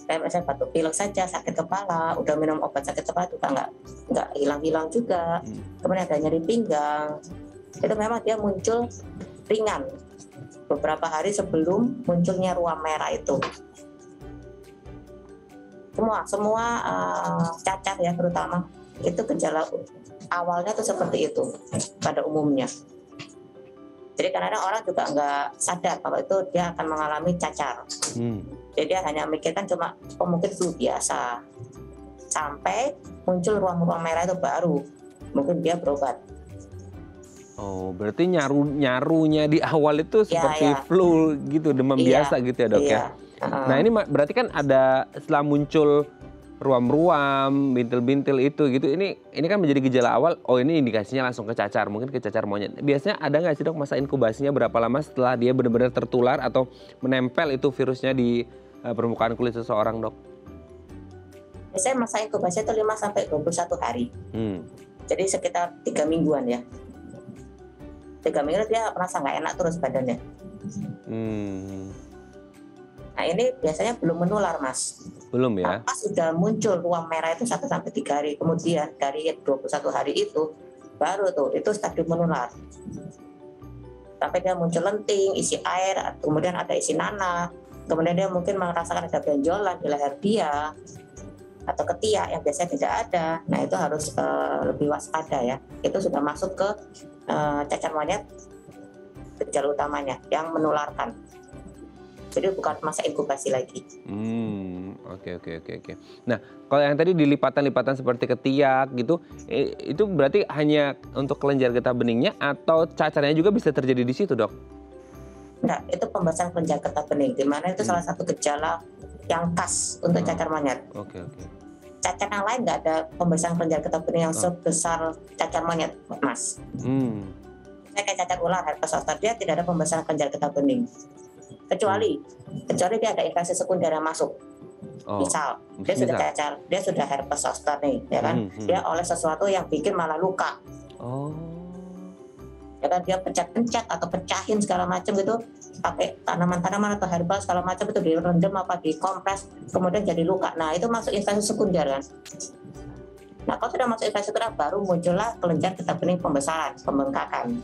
Kayak misalnya batuk pilek saja, sakit kepala, udah minum obat sakit kepala juga nggak hilang-hilang juga. Kemudian ada nyeri pinggang, itu memang dia muncul ringan beberapa hari sebelum munculnya ruam merah itu. Semua cacar ya terutama itu gejala awalnya tuh seperti itu pada umumnya. Jadi kadang-kadang orang juga nggak sadar kalau itu dia akan mengalami cacar. Jadi dia hanya mikirkan cuma mungkin flu biasa. Sampai muncul ruam-ruam merah itu baru mungkin dia berobat. Oh, berarti nyarunya di awal itu seperti flu gitu, demam biasa gitu ya dok ya? Nah ini berarti kan ada setelah muncul ruam-ruam, bintil-bintil itu gitu, ini kan menjadi gejala awal, oh ini indikasinya langsung ke cacar, mungkin ke cacar monyet. Biasanya ada nggak sih dok masa inkubasinya berapa lama setelah dia benar-benar tertular atau menempel itu virusnya di permukaan kulit seseorang dok? Biasanya masa inkubasi itu 5-21 hari. Jadi sekitar 3 mingguan ya. 3 minggu dia merasa nggak enak terus badannya. Nah ini biasanya belum menular mas. Belum ya? Pas sudah muncul ruam merah itu 1-3 hari kemudian dari 21 hari itu baru tuh itu stadium menular. Sampai dia muncul lenting, isi air, kemudian ada isi nanah, kemudian dia mungkin merasakan ada benjolan di leher dia atau ketiak yang biasanya tidak ada. Nah itu harus lebih waspada ya. Itu sudah masuk ke cacar monyet gejala utamanya yang menularkan. Jadi bukan masa inkubasi lagi. Oke. Nah, kalau yang tadi di lipatan-lipatan seperti ketiak gitu, itu berarti hanya untuk kelenjar getah beningnya atau cacarnya juga bisa terjadi di situ, dok? Enggak, itu pembahasan kelenjar getah bening, di mana itu salah satu gejala yang khas untuk cacar monyet. Oke. Cacar yang lain nggak ada pembahasan kelenjar getah bening yang sebesar cacar monyet, mas. Kayak cacar ular, herpes zoster, dia tidak ada pembahasan kelenjar getah bening. Kecuali dia ada infeksi sekunder yang masuk. Misal dia sudah cacar, dia sudah herpes zoster nih, ya kan? Dia oleh sesuatu yang bikin malah luka. Ya kan dia pencet-pencet atau pecahin segala macam gitu, pakai tanaman-tanaman atau herbal segala macam itu direndam apa dikompres, kemudian jadi luka. Nah itu masuk infeksi sekunder kan. Nah kalau sudah masuk infeksi sekunder baru muncullah kelenjar getah bening pembesaran, pembengkakan.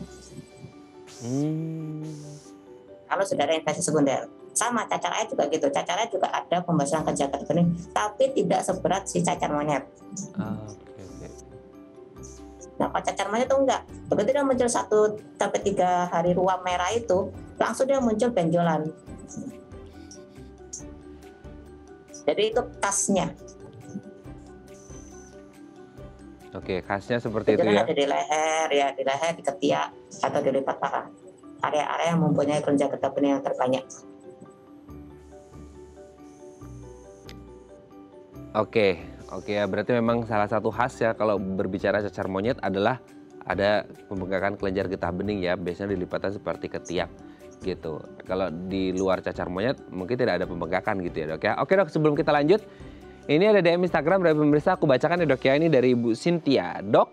Kalau sudah ada infeksi sekunder. Sama cacar air juga gitu. Cacar air juga ada pembasaran kelenjar getah bening, tapi tidak seberat si cacar monyet. Nah kalau cacar monyet itu enggak. Begitu dia muncul 1-3 hari ruam merah itu, langsung dia muncul benjolan. Jadi itu khasnya. Oke, khasnya seperti itu ya. Ada di leher, di leher, di ketiak, atau di lipat paha. Area-area yang mempunyai kelenjar getah bening yang terbanyak. Oke ya, berarti memang salah satu khas ya kalau berbicara cacar monyet adalah ada pembengkakan kelenjar getah bening ya, biasanya di lipatan seperti ketiak gitu. Kalau di luar cacar monyet mungkin tidak ada pembengkakan gitu ya dok ya. Oke dok, sebelum kita lanjut, ini ada DM Instagram dari pemirsa, aku bacakan ya dok ya, ini dari Ibu Cynthia. Dok,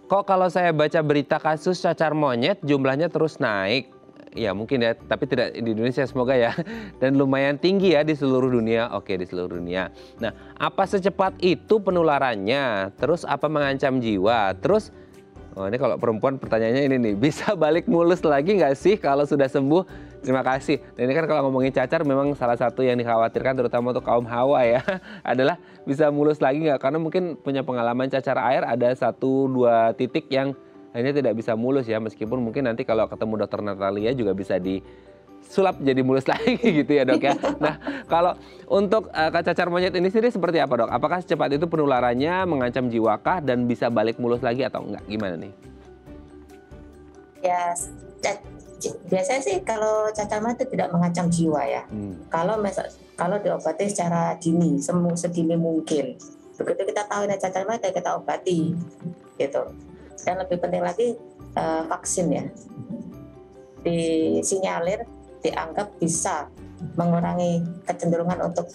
kok kalau saya baca berita kasus cacar monyet jumlahnya terus naik? Ya mungkin ya, tapi tidak di Indonesia semoga ya. Dan lumayan tinggi ya di seluruh dunia. Oke, di seluruh dunia. Nah, apa secepat itu penularannya? Terus apa mengancam jiwa? Terus, ini kalau perempuan pertanyaannya ini nih, bisa balik mulus lagi nggak sih kalau sudah sembuh? Terima kasih. Dan ini kan kalau ngomongin cacar memang salah satu yang dikhawatirkan terutama untuk kaum hawa ya. Adalah bisa mulus lagi nggak? Karena mungkin punya pengalaman cacar air ada 1-2 titik yang akhirnya tidak bisa mulus ya, meskipun mungkin nanti kalau ketemu dokter Natalia juga bisa disulap jadi mulus lagi gitu ya dok ya. Nah kalau untuk cacar monyet ini sendiri seperti apa dok? Apakah secepat itu penularannya, mengancam jiwakah dan bisa balik mulus lagi atau enggak? Gimana nih? Ya, ca- biasanya sih kalau cacar monyet itu tidak mengancam jiwa ya. Kalau diobati secara dini, sedini mungkin. Begitu kita tahu ini cacar monyet, ya kita obati, gitu. Dan lebih penting lagi vaksin ya. Disinyalir, dianggap bisa mengurangi kecenderungan untuk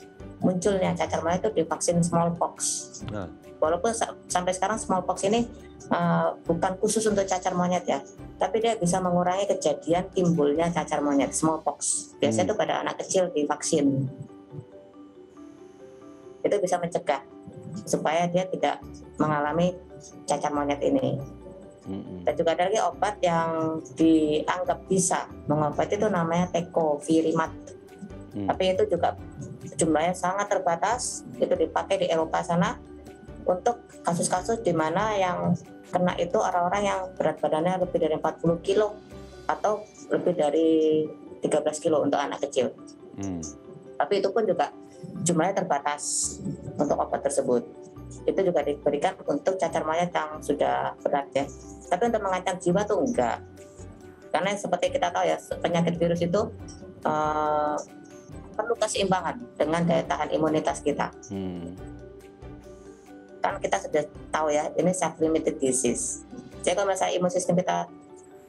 munculnya cacar monyet itu di vaksin smallpox. Walaupun sampai sekarang smallpox ini bukan khusus untuk cacar monyet ya, tapi dia bisa mengurangi kejadian timbulnya cacar monyet smallpox. Biasanya itu pada anak kecil divaksin. Itu bisa mencegah supaya dia tidak mengalami cacar monyet ini. Dan juga ada lagi obat yang dianggap bisa mengobati, itu namanya tecovirimat. Tapi itu juga jumlahnya sangat terbatas, itu dipakai di Eropa sana untuk kasus-kasus di mana yang kena itu orang-orang yang berat badannya lebih dari 40 kilo atau lebih dari 13 kilo untuk anak kecil. Tapi itu pun juga jumlahnya terbatas untuk obat tersebut. Itu juga diberikan untuk cacar monyet yang sudah berat ya. Tapi untuk mengancam jiwa tuh enggak. Karena seperti kita tahu ya, penyakit virus itu perlu keseimbangan dengan daya tahan imunitas kita. Kan kita sudah tahu ya, ini self-limited disease. Jadi kalau misalnya imun sistem kita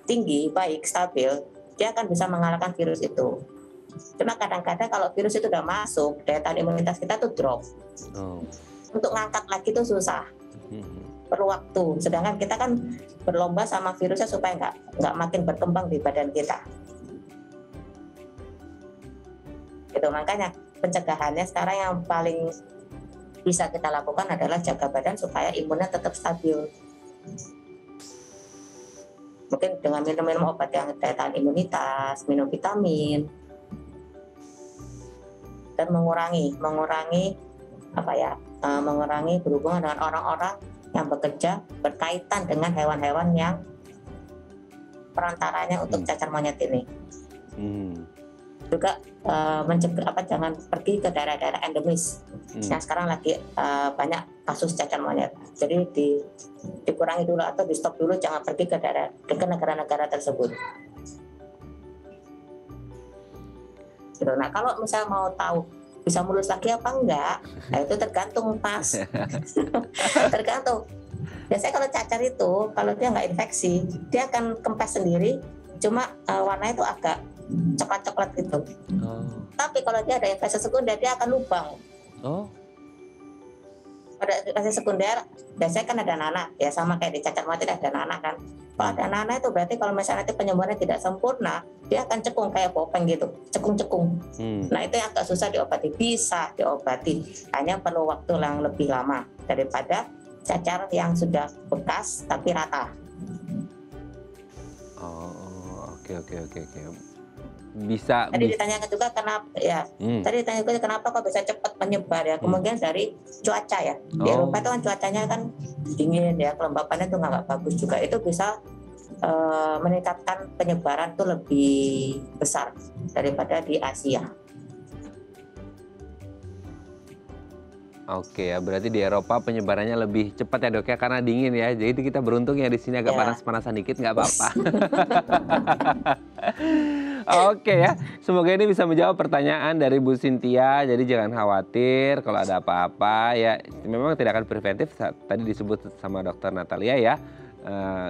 tinggi, baik, stabil, dia akan bisa mengalahkan virus itu. Cuma kadang-kadang kalau virus itu udah masuk, daya tahan imunitas kita tuh drop. Untuk ngangkat lagi tuh susah, perlu waktu. Sedangkan kita kan berlomba sama virusnya supaya nggak makin berkembang di badan kita. Itu makanya pencegahannya sekarang yang paling bisa kita lakukan adalah jaga badan supaya imunnya tetap stabil. Mungkin dengan minum obat yang daya tahan imunitas, minum vitamin, dan mengurangi berhubungan dengan orang-orang yang bekerja berkaitan dengan hewan-hewan yang perantaranya untuk cacar monyet ini. Juga mencegah jangan pergi ke daerah-daerah endemis yang sekarang lagi banyak kasus cacar monyet. Jadi dikurangi dulu atau di stop dulu, jangan pergi ke negara-negara tersebut. Gitu. Nah kalau misalnya mau tahu bisa mulus lagi apa enggak, nah itu tergantung Mas. Tergantung. Biasanya kalau cacar itu kalau dia nggak infeksi, dia akan kempes sendiri, cuma warnanya itu agak coklat-coklat gitu. Tapi kalau dia ada infeksi sekunder, dia akan lubang. Pada infeksi sekunder biasanya kan ada nanah ya, sama kayak di cacar monyet ada nanah kan. Kalau ada nanah itu berarti kalau misalnya nanti penyembuhannya tidak sempurna, dia akan cekung kayak bopeng gitu, cekung-cekung. Nah itu yang agak susah diobati. Bisa diobati, hanya perlu waktu yang lebih lama daripada cacar yang sudah bekas tapi rata. Oke. Bisa. Tadi ditanyakan juga kenapa ya. Tadi ditanyakan juga kenapa kok bisa cepat menyebar ya. Kemungkinan dari cuaca ya. Di Eropa itu kan cuacanya kan dingin ya, kelembapannya itu nggak bagus juga. Itu bisa meningkatkan penyebaran tuh lebih besar daripada di Asia. Oke ya, berarti di Eropa penyebarannya lebih cepat ya dok ya, karena dingin ya. Jadi kita beruntung ya di sini agak panas-panasan dikit, nggak apa-apa. Oke ya, semoga ini bisa menjawab pertanyaan dari Bu Cynthia. Jadi jangan khawatir kalau ada apa-apa ya. Memang tidak akan preventif, tadi disebut sama dokter Natalia ya.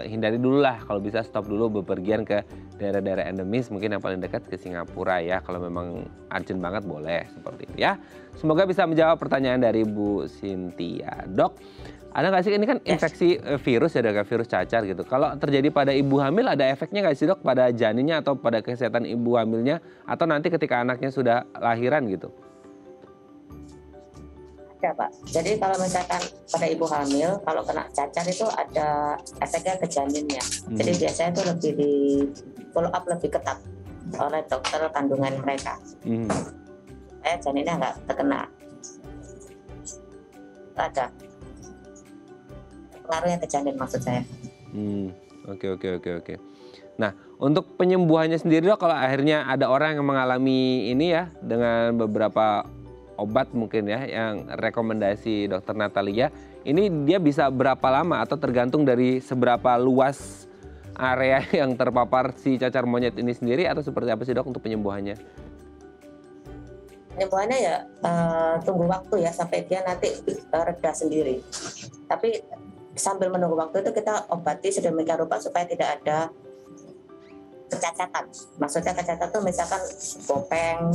Hindari dulu lah, kalau bisa stop dulu bepergian ke daerah-daerah endemis, mungkin yang paling dekat ke Singapura ya. Kalau memang urgent banget boleh seperti itu ya. Semoga bisa menjawab pertanyaan dari Bu Cynthia. Dok, ada nggak sih, ini kan infeksi virus ya dok, virus cacar gitu. Kalau terjadi pada ibu hamil ada efeknya nggak sih dok pada janinnya atau pada kesehatan ibu hamilnya, atau nanti ketika anaknya sudah lahiran gitu? Ya Pak, jadi kalau misalkan pada ibu hamil, kalau kena cacar itu ada efeknya ke janinnya. Jadi biasanya itu lebih di follow up lebih ketat oleh dokter kandungan mereka. Janinnya nggak terkena. Ada pengaruhnya ke janin maksud saya. Oke. Nah, untuk penyembuhannya sendiri dok, kalau akhirnya ada orang yang mengalami ini ya dengan beberapa obat mungkin ya yang rekomendasi dokter Natalia, ini dia bisa berapa lama atau tergantung dari seberapa luas area yang terpapar si cacar monyet ini sendiri atau seperti apa sih dok untuk penyembuhannya? Penyembuhannya ya tunggu waktu ya sampai dia nanti reda sendiri. Tapi sambil menunggu waktu itu kita obati sedemikian rupa supaya tidak ada kecacatan. Maksudnya kecacatan itu misalkan bopeng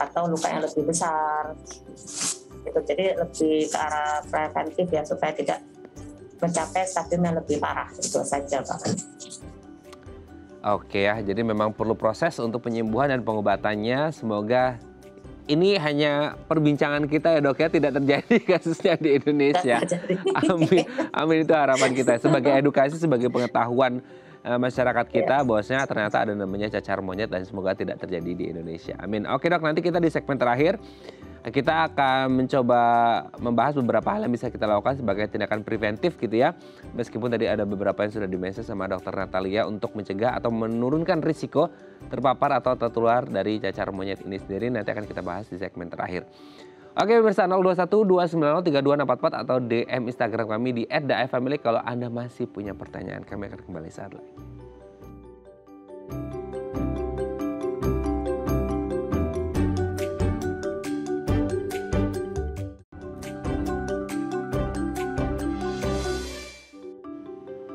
atau luka yang lebih besar. Itu jadi lebih ke arah preventif ya supaya tidak mencapai stadium yang lebih parah. Itu saja Pak. Oke ya, jadi memang perlu proses untuk penyembuhan dan pengobatannya. Semoga ini hanya perbincangan kita ya dok ya, tidak terjadi kasusnya di Indonesia. Amin, amin itu harapan kita sebagai edukasi, sebagai pengetahuan masyarakat kita bahwasanya ternyata ada namanya cacar monyet dan semoga tidak terjadi di Indonesia. Amin. Oke dok, nanti kita di segmen terakhir kita akan mencoba membahas beberapa hal yang bisa kita lakukan sebagai tindakan preventif gitu ya. Meskipun tadi ada beberapa yang sudah di-mention sama Dokter Natalia untuk mencegah atau menurunkan risiko terpapar atau tertular dari cacar monyet ini sendiri, nanti akan kita bahas di segmen terakhir. Oke pemirsa, 0212903244 atau DM Instagram kami di @daefamily kalau Anda masih punya pertanyaan. Kami akan kembali saat lagi.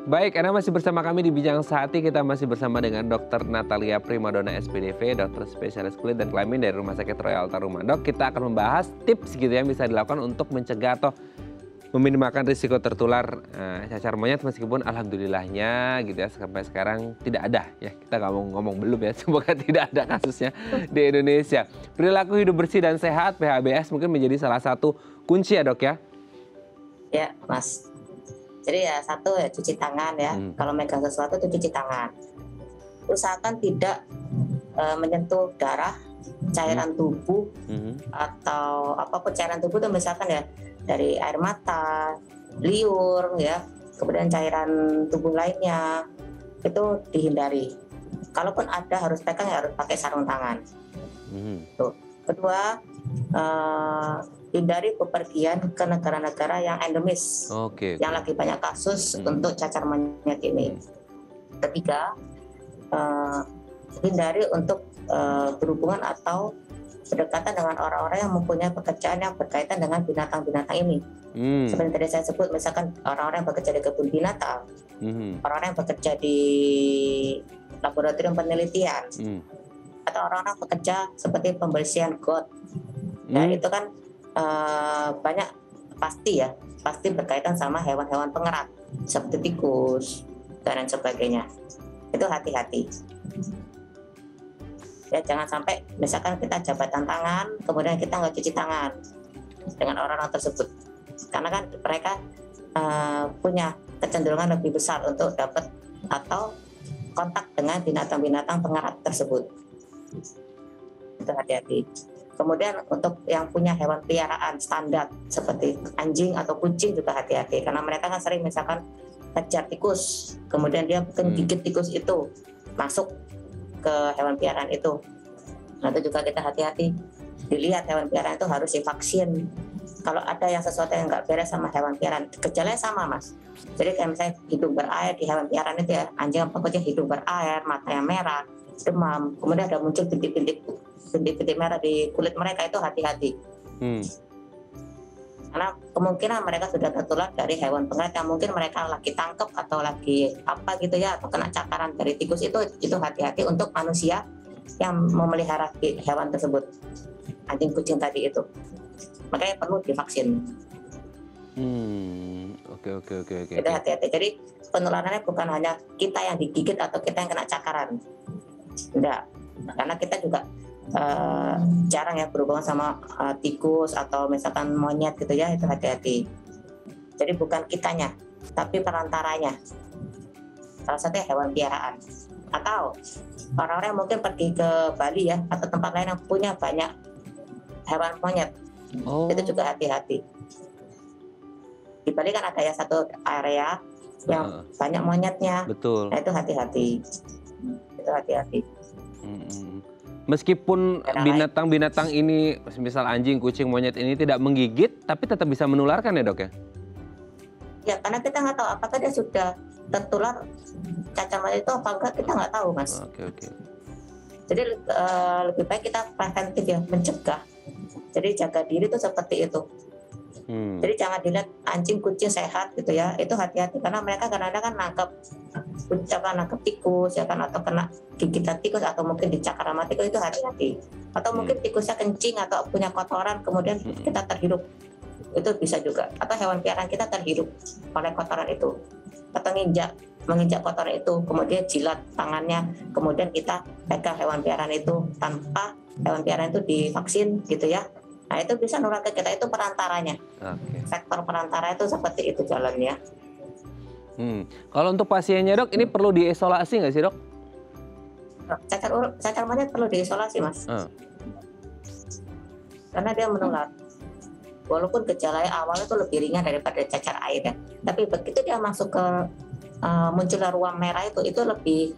Baik, Anda masih bersama kami di Bincang Sehati. Kita masih bersama dengan Dr. Natalia Primadona SPDV, dokter spesialis kulit dan kelamin dari Rumah Sakit Royal Taruma. Dok, kita akan membahas tips gitu yang bisa dilakukan untuk mencegah atau meminimalkan risiko tertular cacar monyet, meskipun alhamdulillahnya gitu ya sampai sekarang tidak ada ya. Kita nggak mau ngomong belum ya, semoga tidak ada kasusnya di Indonesia. Perilaku hidup bersih dan sehat PHBS mungkin menjadi salah satu kunci ya dok ya? Ya Mas. Jadi ya satu ya cuci tangan ya. Kalau megang sesuatu itu cuci tangan. Usahakan tidak menyentuh darah, cairan tubuh atau apapun cairan tubuh itu misalkan ya dari air mata, liur ya, kemudian cairan tubuh lainnya itu dihindari. Kalaupun ada harus pegang ya harus pakai sarung tangan. Tuh. Kedua hindari bepergian ke negara-negara yang endemis, yang lagi banyak kasus untuk cacar monyet ini. Ketiga, hindari untuk berhubungan atau berdekatan dengan orang-orang yang mempunyai pekerjaan yang berkaitan dengan binatang-binatang ini. Seperti tadi saya sebut, misalkan orang-orang yang bekerja di kebun binatang, orang-orang yang bekerja di laboratorium penelitian, atau orang-orang bekerja seperti pembersihan got. Ya, itu kan banyak pasti berkaitan sama hewan-hewan pengerat seperti tikus dan lain sebagainya. Itu hati-hati. Ya jangan sampai misalkan kita jabatan tangan kemudian kita nggak cuci tangan dengan orang-orang tersebut, karena kan mereka punya kecenderungan lebih besar untuk dapat atau kontak dengan binatang-binatang pengerat tersebut. Itu hati-hati. Kemudian untuk yang punya hewan peliharaan standar seperti anjing atau kucing juga hati-hati, karena mereka kan sering misalkan kejar tikus, kemudian dia gigit tikus itu masuk ke hewan peliharaan itu. Nah itu juga kita hati-hati. Dilihat hewan peliharaan itu harus divaksin. Kalau ada yang sesuatu yang nggak beres sama hewan peliharaan, gejalanya sama mas. Jadi kayak misalnya hidung berair di hewan peliharaan itu ya, anjing apa kucing hidung berair, matanya merah, demam, kemudian ada muncul bintik-bintik merah di kulit mereka, itu hati-hati. Karena kemungkinan mereka sudah tertular dari hewan pengerat yang mungkin mereka lagi tangkap atau lagi apa gitu ya, atau kena cakaran dari tikus. Itu hati-hati untuk manusia yang memelihara hewan tersebut, anjing kucing tadi itu. Makanya perlu divaksin. Oke. Itu hati-hati. Jadi penularannya bukan hanya kita yang digigit atau kita yang kena cakaran. Enggak. Karena kita juga jarang ya berhubungan sama tikus atau misalkan monyet gitu ya, itu hati-hati. Jadi bukan kitanya, tapi perantaranya. Salah satunya hewan peliharaan. Atau orang-orang yang mungkin pergi ke Bali ya, atau tempat lain yang punya banyak hewan monyet. Itu juga hati-hati. Di Bali kan ada ya satu area yang banyak monyetnya. Betul. Nah itu hati-hati. Itu hati-hati. Meskipun binatang-binatang ini, misal anjing, kucing, monyet ini tidak menggigit, tapi tetap bisa menularkan ya dok ya? Ya karena kita nggak tahu apakah dia sudah tertular cacar monyet itu apa enggak kita nggak tahu, Mas. Oke. Jadi lebih baik kita preventif ya, mencegah. Jadi jaga diri itu seperti itu. Jadi jangan dilihat anjing kucing sehat gitu ya, itu hati-hati karena mereka kadang-kadang kan nangkep tikus ya kan, atau kena gigitan tikus atau mungkin dicakar sama tikus, itu hati-hati. Atau mungkin tikusnya kencing atau punya kotoran kemudian kita terhirup, itu bisa juga. Atau hewan piaraan kita terhirup oleh kotoran itu, atau menginjak kotoran itu kemudian jilat tangannya, kemudian kita pegang hewan piaraan itu tanpa hewan piaraan itu divaksin gitu ya. Nah itu bisa nular ke kita, itu perantaranya. Faktor perantara itu seperti itu jalannya. Kalau untuk pasiennya dok, ini perlu diisolasi nggak sih dok? Cacar monyet perlu diisolasi, Mas. Karena dia menular. Walaupun gejalanya awalnya itu lebih ringan daripada cacar air ya. Tapi begitu dia masuk ke munculnya ruang merah itu lebih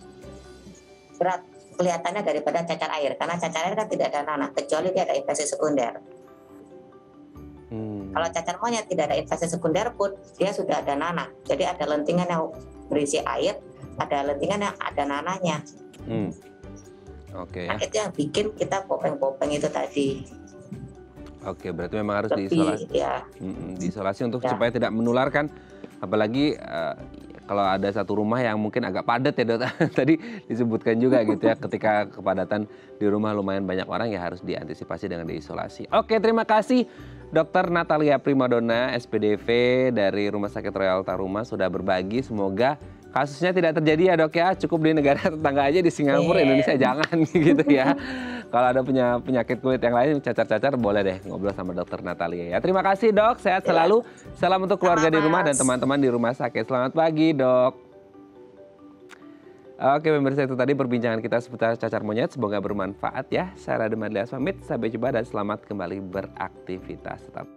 berat kelihatannya daripada cacar air. Karena cacar air kan tidak ada nanah, kecuali dia ada infeksi sekunder. Kalau cacar monyet tidak ada infeksi sekunder pun dia sudah ada nanah. Jadi ada lentingan yang berisi air, ada lentingan yang ada nanahnya. Oke ya. Nah, itu yang bikin kita popeng-popeng itu tadi. Oke, berarti memang harus diisolasi. Ya. Diisolasi untuk supaya tidak menularkan, apalagi kalau ada satu rumah yang mungkin agak padat ya dok. Tadi disebutkan juga gitu ya, ketika kepadatan di rumah lumayan banyak orang ya harus diantisipasi dengan diisolasi. Oke, terima kasih Dr. Natalia Primadona, SPDV dari Rumah Sakit Royal Taruma sudah berbagi. Semoga kasusnya tidak terjadi ya dok ya, cukup di negara tetangga aja, di Singapura, Indonesia jangan gitu ya. Kalau ada penyakit kulit yang lain, cacar-cacar, boleh deh ngobrol sama Dr. Natalia ya. Terima kasih dok, sehat selalu. Salam untuk keluarga di rumah dan teman-teman di rumah sakit. Selamat pagi dok. Oke pemirsa, itu tadi perbincangan kita seputar cacar monyet. Semoga bermanfaat ya. Saya Raden Madlias pamit, sampai jumpa dan selamat kembali beraktivitas. Tetap